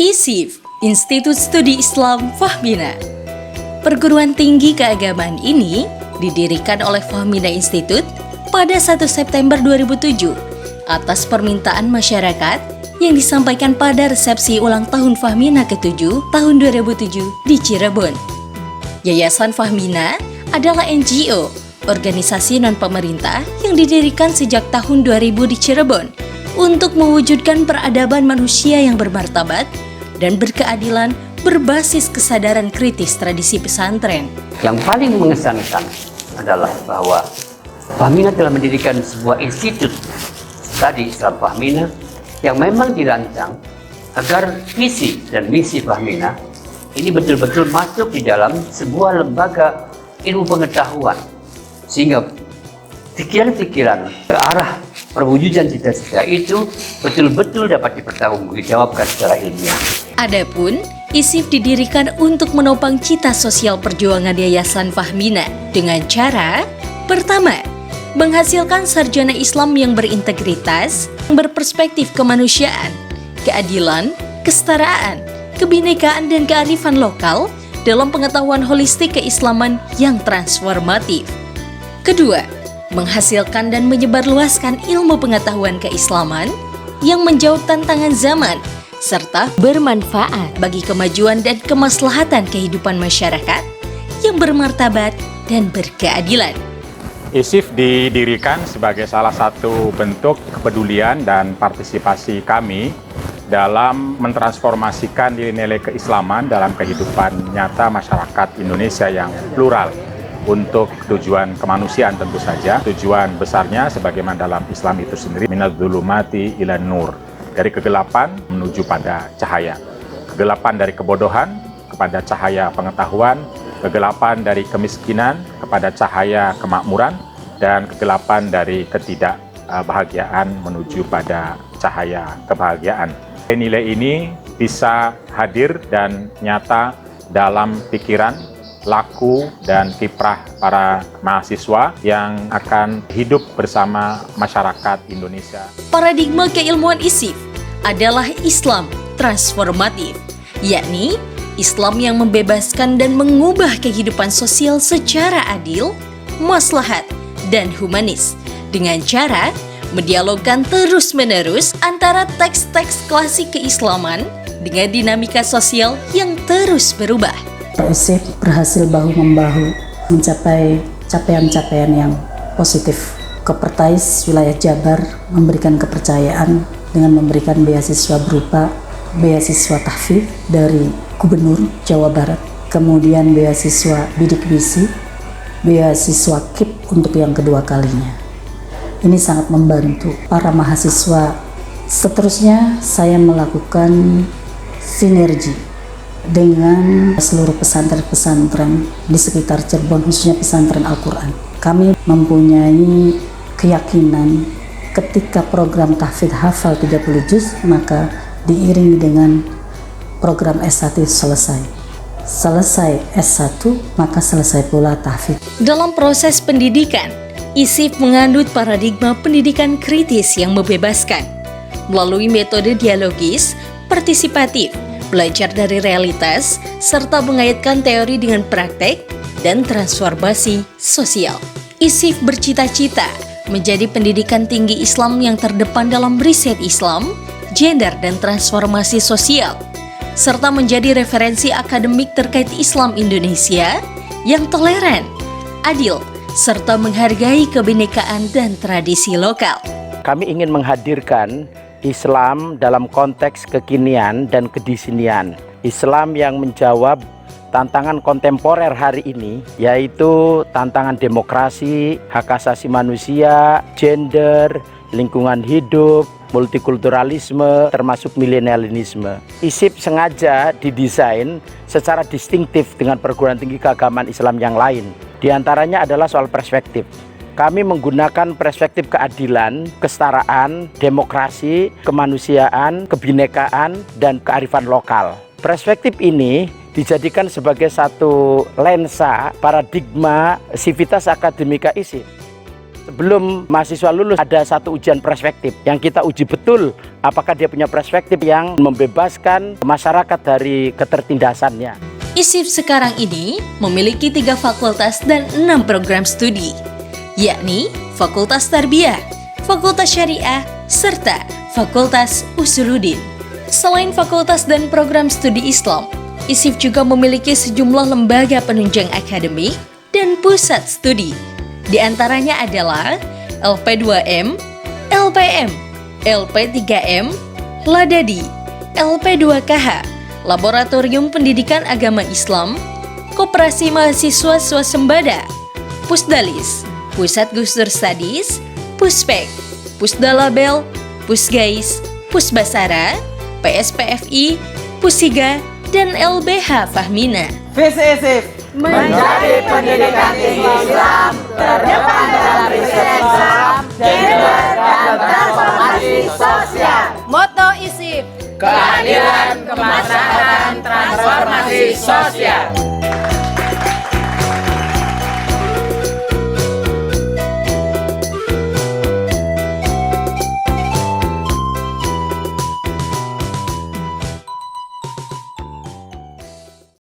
ISIF, Institut Studi Islam Fahmina. Perguruan tinggi keagamaan ini didirikan oleh Fahmina Institute pada 1 September 2007 atas permintaan masyarakat yang disampaikan pada resepsi ulang tahun Fahmina ke-7 tahun 2007 di Cirebon. Yayasan Fahmina adalah NGO, organisasi non-pemerintah yang didirikan sejak tahun 2000 di Cirebon untuk mewujudkan peradaban manusia yang bermartabat dan berkeadilan berbasis kesadaran kritis tradisi pesantren. Yang paling mengesankan adalah bahwa Fahmina telah mendirikan sebuah institut studi Islam Fahmina yang memang dirancang agar visi dan misi Fahmina ini betul-betul masuk di dalam sebuah lembaga ilmu pengetahuan, sehingga pikiran-pikiran ke arah perwujudan cita-cita itu betul-betul dapat dipertanggungjawabkan secara ilmiah. Adapun ISIF didirikan untuk menopang cita sosial perjuangan Yayasan Fahmina dengan cara pertama, menghasilkan sarjana Islam yang berintegritas, berperspektif kemanusiaan, keadilan, kesetaraan, kebinekaan dan kearifan lokal dalam pengetahuan holistik keislaman yang transformatif. Kedua, menghasilkan dan menyebarluaskan ilmu pengetahuan keislaman yang menjawab tantangan zaman serta bermanfaat bagi kemajuan dan kemaslahatan kehidupan masyarakat yang bermartabat dan berkeadilan. ISIF didirikan sebagai salah satu bentuk kepedulian dan partisipasi kami dalam mentransformasikan nilai-nilai keislaman dalam kehidupan nyata masyarakat Indonesia yang plural untuk tujuan kemanusiaan tentu saja. Tujuan besarnya sebagaimana dalam Islam itu sendiri, minadz-dzulumati ilan nur, dari kegelapan menuju pada cahaya. Kegelapan dari kebodohan kepada cahaya pengetahuan, kegelapan dari kemiskinan kepada cahaya kemakmuran, dan kegelapan dari ketidakbahagiaan menuju pada cahaya kebahagiaan. Nilai ini bisa hadir dan nyata dalam pikiran, laku, dan kiprah para mahasiswa yang akan hidup bersama masyarakat Indonesia. Paradigma keilmuan ISIF adalah Islam transformatif, yakni Islam yang membebaskan dan mengubah kehidupan sosial secara adil, maslahat, dan humanis dengan cara mendialogkan terus-menerus antara teks-teks klasik keislaman dengan dinamika sosial yang terus berubah. ISIF berhasil bahu-membahu mencapai capaian-capaian yang positif. Kepertais wilayah Jabar memberikan kepercayaan dengan memberikan beasiswa berupa beasiswa tahfidz dari Gubernur Jawa Barat, kemudian beasiswa bidik misi, beasiswa KIP untuk yang kedua kalinya. Ini sangat membantu para mahasiswa. Seterusnya saya melakukan sinergi dengan seluruh pesantren-pesantren di sekitar Cirebon, khususnya pesantren Al-Quran. Kami mempunyai keyakinan ketika program tahfidz hafal 30 juz, maka diiringi dengan program S1 selesai. Selesai S1, maka selesai pula tahfidz. Dalam proses pendidikan, ISIF mengandut paradigma pendidikan kritis yang membebaskan melalui metode dialogis, partisipatif, belajar dari realitas, serta mengaitkan teori dengan praktek dan transformasi sosial. ISIF bercita-cita menjadi pendidikan tinggi Islam yang terdepan dalam riset Islam, gender, dan transformasi sosial, serta menjadi referensi akademik terkait Islam Indonesia yang toleran, adil, serta menghargai kebinekaan dan tradisi lokal. Kami ingin menghadirkan Islam dalam konteks kekinian dan kedisinian. Islam yang menjawab tantangan kontemporer hari ini, yaitu tantangan demokrasi, hak asasi manusia, gender, lingkungan hidup, multikulturalisme, termasuk milenialisme. ISIF sengaja didesain secara distintif dengan perguruan tinggi keagamaan Islam yang lain. Di antaranya adalah soal perspektif. Kami menggunakan perspektif keadilan, kesetaraan, demokrasi, kemanusiaan, kebinekaan, dan kearifan lokal. Perspektif ini dijadikan sebagai satu lensa paradigma sivitas akademika ISIF. Sebelum mahasiswa lulus ada satu ujian perspektif yang kita uji betul apakah dia punya perspektif yang membebaskan masyarakat dari ketertindasannya. ISIF sekarang ini memiliki 3 fakultas dan 6 program studi, yakni Fakultas Tarbiyah, Fakultas Syariah, serta Fakultas Usuluddin. Selain fakultas dan program studi Islam, ISIF juga memiliki sejumlah lembaga penunjang akademik dan pusat studi. Di antaranya adalah LP2M, LPM, LP3M, Ladadi, LP2KH, Laboratorium Pendidikan Agama Islam, Koperasi Mahasiswa Swasembada, Pusdalis, Pusat Gusdur Studies, Puspek, Pusdalabel, Pusgais, Pusbasara, PSPFI, Pusiga, dan LBH Fahmina. Visi ISIF menjadi pendidikan tinggi Islam terdepan dalam riset Islam, gender, dan transformasi sosial. Moto ISIF, Keadilan, kemaslahatan, transformasi sosial.